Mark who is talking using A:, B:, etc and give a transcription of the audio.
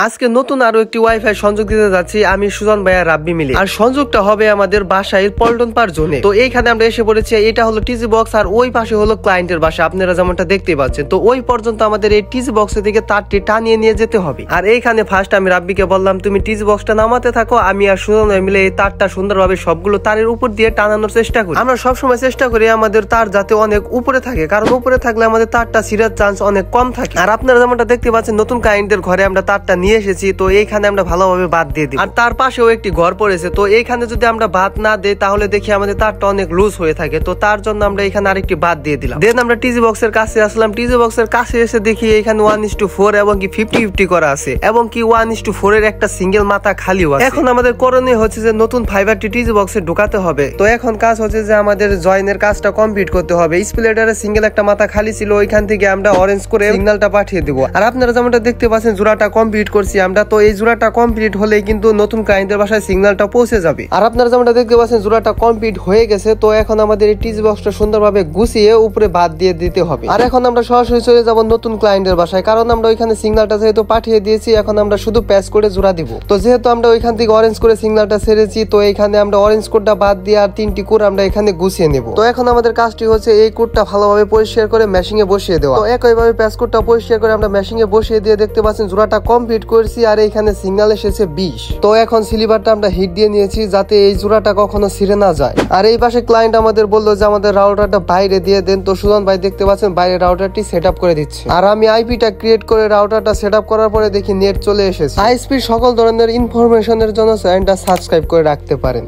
A: আজকে নতুন আরো একটি ওয়াইফাই সংযোগ দিতে যাচ্ছি আমি সুজন ভাই আর রাব্বি মিলে। আর সংযোগটা হবে আমাদের বাসায় পল্টন পার জোনে। তো এইখানে আমরা এসে পড়েছি, এটা হলো টিজি বক্স আর ওই পাশে হলো ক্লায়েন্টের বাসা, আপনারা যেমনটা দেখতেই পাচ্ছেন। তো ওই পর্যন্ত আমাদের এই টিজি বক্সের দিকে তারটি টানিয়ে নিয়ে যেতে হবে। আর এইখানে ফার্স্ট আমি রাব্বিকে বললাম তুমি টিজি বক্সটা নামাতে থাকো, আমি আর সুজন ভাই মিলে এই তারটা সুন্দরভাবে সবগুলো তারের উপর দিয়ে টানানোর চেষ্টা করি। আমরা সবসময় চেষ্টা করি আমাদের তার যাতে অনেক উপরে থাকে, কারণ উপরে থাকলে আমাদের তারটা ছিঁড়ার চান্স অনেক কম থাকে। আর আপনারা যেমনটা দেখতে পাচ্ছেন নতুন ক্লায়েন্টের ঘরে আমরা তারটা নিয়ে এসেছি, তো এইখানে আমরা ভালোভাবে বাদ দিয়ে দিই। আর তার পাশেও একটি ঘর পড়েছে, তো এইখানে যদি আমরা বাদ না দিই তাহলে দেখি আমাদের তারটা অনেক লুজ হয়ে থাকে। তো তার জন্য আমরা এখানে আরেকটি বাদ দিয়ে দিলাম। দেন আমরা টিজি বক্সের কাছে আসলাম। টিজি বক্সের কাছে এসে দেখি এখানে 1:4 এবং কি 50-50 করা আছে, এবং কি 1:4 এর একটা সিঙ্গেল মাথা খালিও আছে। এখন আমাদের করণীয় হচ্ছে যে নতুন ফাইবারটি টিজি বক্সে ঢুকাতে হবে। তো এখন কাজ হচ্ছে যে আমাদের জয়েনের কাজটা কমপ্লিট করতে হবে। স্প্লিটারে সিঙ্গেল একটা মাথা খালি ছিল, ওইখান থেকে আমরা অরেঞ্জ করে সিগন্যালটা পাঠিয়ে দিব। আর আপনারা যেমনটা দেখতে পাচ্ছেন জোড়াটা কমপ্লিট করছি আমরা। তো এই জোড়াটা কমপ্লিট হলেই কিন্তু নতুন ক্লায়েন্টের বাসায় সিগন্যালটা পৌঁছে যাবে। আর আপনারা যেমনটা দেখতে পাচ্ছেন জোড়াটা কমপ্লিট হয়ে গেছে। তো এখন আমাদের এই টিজি বক্সটা সুন্দরভাবে গুছিয়ে উপরে বাদ দিয়ে দিতে হবে। আর এখন আমরা সরাসরি চলে যাব নতুন ক্লায়েন্টের বাসায়, কারণ আমরা ওইখানে সিগন্যালটা যেহেতু পাঠিয়ে দিয়েছি, এখন আমরা শুধু প্যাচ করে জোড়া দিব। তো যেহেতু আমরা ওইখান থেকে অরেঞ্জ করে সিগন্যালটা ছেড়েছি, তো এইখানে আমরা অরেঞ্জ কোডটা বাদ দিয়ে আর 3টি কোড আমরা এখানে গুছিয়ে নেব। তো এখন আমাদের কাজটি হচ্ছে এই কোডটা ভালোভাবে পরিষ্কার করে মেশিং এ বসিয়ে দেওয়া। তো একইভাবে প্যাচ কোডটা পরিষ্কার করে আমরা মেশিং এ বসিয়ে দিয়ে দেখতে পাচ্ছেন জোড়াটা কমপ্লিট করেছি। আর এইখানে সিগন্যাল এসেছে 20। তো এখন সিলিভারটা আমরা হিট দিয়ে নিয়েছি যাতে এই জোড়াটা কখনো ছিঁড়ে না যায়। আর এই পাশে ক্লায়েন্ট আমাদের বললো যে আমাদের রাউটারটা বাইরে দিয়ে দেন। তো সুজন ভাই দেখতে পাচ্ছেন বাইরে রাউটারটি সেট আপ করে দিচ্ছে। আর আমি আইপিটা ক্রিয়েট করে রাউটারটা সেট আপ করার পরে দেখি নেট চলে এসেছে। আইএসপির সকল ধরনের ইনফরমেশনের জন্য চ্যানেলটা সাবস্ক্রাইব করে রাখতে পারেন।